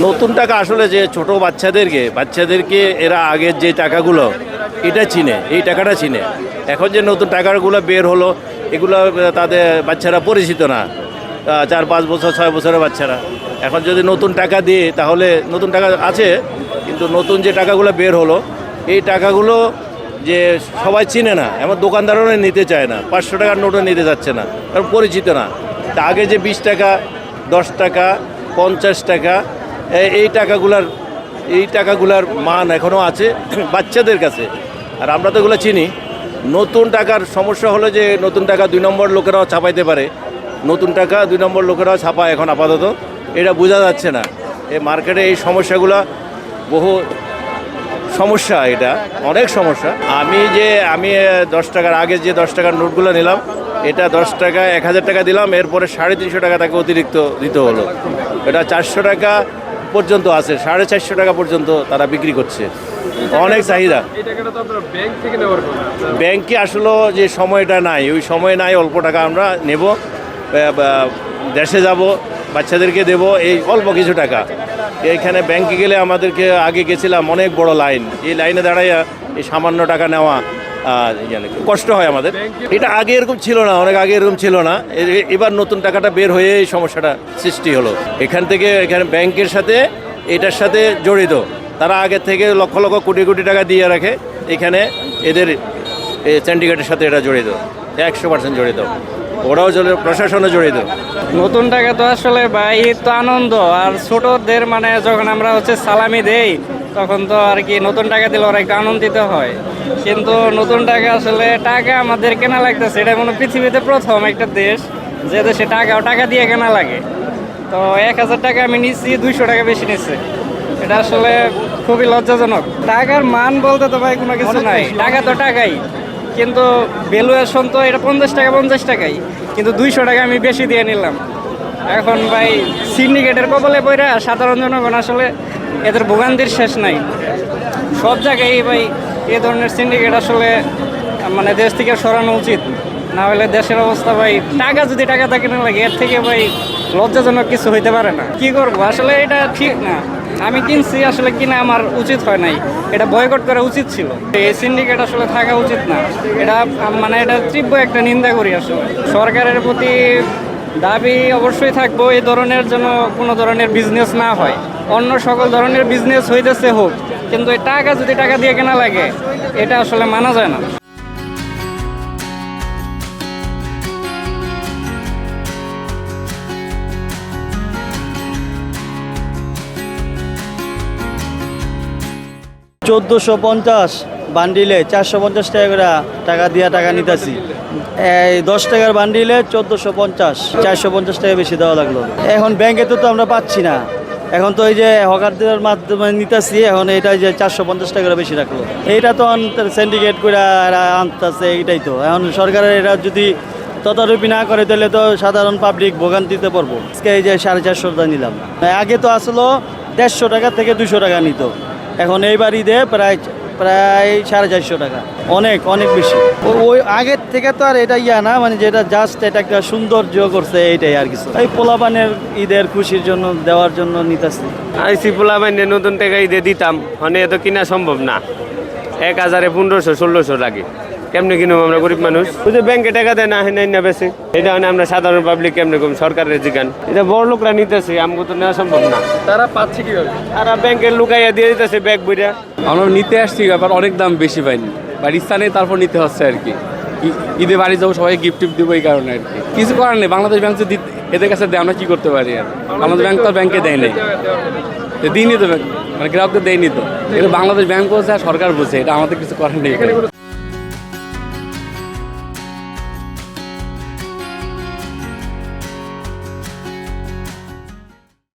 নতুন টাকা আসলে যে ছোট বাচ্চাদেরকে এরা আগের যে টাকাগুলো এটা চিনে, এই টাকাটা চিনে। এখন যে নতুন টাকাগুলো বের হলো এগুলো তাদের বাচ্চারা পরিচিত না, 4-5 বছর 6 বছরের বাচ্চারা। এখন যদি নতুন টাকা দিয়ে তাহলে নতুন টাকা আছে, কিন্তু নতুন যে টাকাগুলো বের হলো এই টাকাগুলো যে সবাই চিনে না, এমন দোকানদারও নিতে চায় না, 500 টাকার নোটও নিতে যাচ্ছে না, কারণ পরিচিত না। তা আগে যে 20 টাকা 10 টাকা 50 টাকা এই টাকাগুলার মান এখনও আছে বাচ্চাদের কাছে, আর আমরা তো এগুলো চিনি। নতুন টাকার সমস্যা হলো যে নতুন টাকা 2 নম্বর লোকেরাও ছাপাইতে পারে, নতুন টাকা 2 নম্বর লোকেরাও ছাপায় এখন আপাতত, এটা বোঝা যাচ্ছে না। এই মার্কেটে এই সমস্যাগুলো বহু সমস্যা, এটা অনেক সমস্যা। আমি 10 টাকার আগে যে 10 টাকার নোটগুলো নিলাম, এটা 10 টাকা 1000 টাকা দিলাম, এরপরে 350 টাকা তাকে অতিরিক্ত দিতে হলো। এটা 400 টাকা পর্যন্ত আছে, 450 টাকা পর্যন্ত তারা বিক্রি করছে, অনেক চাহিদা। ব্যাংকে আসলে যে সময়টা নাই, ওই সময় নাই, অল্প টাকা আমরা নেব, দেশে যাব, বাচ্চাদেরকে দেব, এই অল্প কিছু টাকা। এইখানে ব্যাংকে গেলে আমাদেরকে আগে গেছিলাম অনেক বড় লাইন, এই লাইনে দাঁড়াইয়া এই সামান্য টাকা নেওয়া কষ্ট হয় আমাদের। এটা আগে এরকম ছিল না, অনেক আগে এরকম ছিল না। এবার নতুন টাকাটা বের হয়ে এই সমস্যাটা সৃষ্টি হলো। এখানে ব্যাংকের সাথে এটার সাথে জড়িত, তারা আগে থেকে লক্ষ লক্ষ কোটি কোটি টাকা দিয়ে রাখে, এখানে এদের সিন্ডিকেটের সাথে এটা জড়িত, 100% জড়িত। ওরাও প্রশাসনে জড়িত। নতুন টাকা তো আসলে ভাই তো আনন্দ, আর ছোটদের মানে যখন আমরা সালামি দেই তখন তো আর কি নতুন টাকা দিলে ওরা একটু আনন্দিত হয়। কিন্তু নতুন টাকা আসলে টাকা আমাদের কেনা লাগতেছে, এটা কোনো পৃথিবীতে প্রথম একটা দেশ যে দেশে টাকা দিয়ে কেনা লাগে। তো 1000 টাকা আমি নিচ্ছি, 200 টাকা বেশি নিচ্ছে, এটা আসলে খুবই লজ্জাজনক। টাকার মান বলতে তো ভাই কোনো কিছু নাই, টাকা তো টাকাই, কিন্তু ভ্যালুয়েশন তো এটা 50 টাকাই, কিন্তু 200 টাকা আমি বেশি দিয়ে নিলাম। এখন ভাই সিন্ডিকেটের কবলে পড়া সাধারণ জনগণ আসলে এদের ভোগান্তির শেষ নাই। সব জায়গায় ভাই এ ধরনের সিন্ডিকেট আসলে মানে দেশ থেকে সরানো উচিত, না হলে দেশের অবস্থা ভাই টাকা যদি টাকা থাকে না লাগে, এর থেকে ভাই লজ্জাজনক কিছু হইতে পারে না। কি করবো আসলে, এটা ঠিক না। আমি কিনছি, আসলে কিনা আমার উচিত হয় নাই, এটা বয়কট করা উচিত ছিল। এই সিন্ডিকেট আসলে থাকা উচিত না, এটা মানে এটা তীব্র একটা নিন্দা করি। আসলে সরকারের প্রতি দাবি অবশ্যই থাকবো এই ধরনের যেন কোনো ধরনের বিজনেস না হয়। অন্য সকল ধরনের বিজনেস হইতেছে হোক, কিন্তু এই টাকা যদি টাকা দিয়ে কেনা লাগে এটা আসলে মানা যায় না। 1450 বান্ডিলে 450 টাকা করে টাকা দিয়া টাকা নিতেছি। এই 10 টাকার বান্ডিলে 1450, 450 টাকা বেশি দেওয়া লাগলো। এখন ব্যাংকে তো আমরা পাচ্ছি না, এখন তো এই যে হকারদের মাধ্যমে নিতেছি, এখন এটা যে 450 টাকা বেশি রাখলো। এইটা তো সিন্ডিকেট করে আনতেছে, এইটাই তো। এখন সরকারের এটা যদি তদারকি না করে তাহলে তো সাধারণ পাবলিক ভোগান্তিতে পড়বো। আজকে এই যে 450 নিলাম, আগে তো আসলো 150 টাকা থেকে 200 টাকা নিত, এখন এইবার ঈদে প্রায় 450 টাকা, অনেক বেশি। ওই আগের থেকে তো আর এটা না, মানে যেটা জাস্ট এটা একটা সৌন্দর্য করছে, এইটাই আর কিছু। এই পোলাপানের ঈদের খুশির জন্য দেওয়ার জন্য নিতেছি। আইসি পোলাপানে নতুন টাকা ঈদে দিতাম, মানে এত কিনা সম্ভব না। 1000 1500 লাগে, কেমনে কিনবো আমরা গরিব মানুষ? ওই যে ব্যাংকে টাকা দেয় না, না বেশি, এটা মানে আমরা সাধারণ পাবলিক কেমনে কম? সরকারের জিগান, এটা বড় লোকরা নিতেছে, আমাকে তো নেওয়া সম্ভব না। তারা পাচ্ছে কিভাবে? তারা ব্যাংকের লুকাইয়া দিয়ে দিতেছে ব্যাগ বইরা। আমরা নিতে আসছি, ব্যাপার অনেক দাম বেশি পাইনি, বাড়ির স্থানে তারপর নিতে হচ্ছে আর কি। ঈদে বাড়ি যাবো, সবাই গিফট দিব, এই কারণে আর কি। কিছু করার নেই, বাংলাদেশ ব্যাংক যদি এদের কাছে দেয় আমরা কি করতে পারি? আর বাংলাদেশ ব্যাংক তো ব্যাংকে দেয় নাই, দিইনি তো, মানে গ্রাহকদের দেয়নি তো। এটা বাংলাদেশ ব্যাংক বলছে আর সরকার বলছে, এটা আমাদের কিছু করার নেই।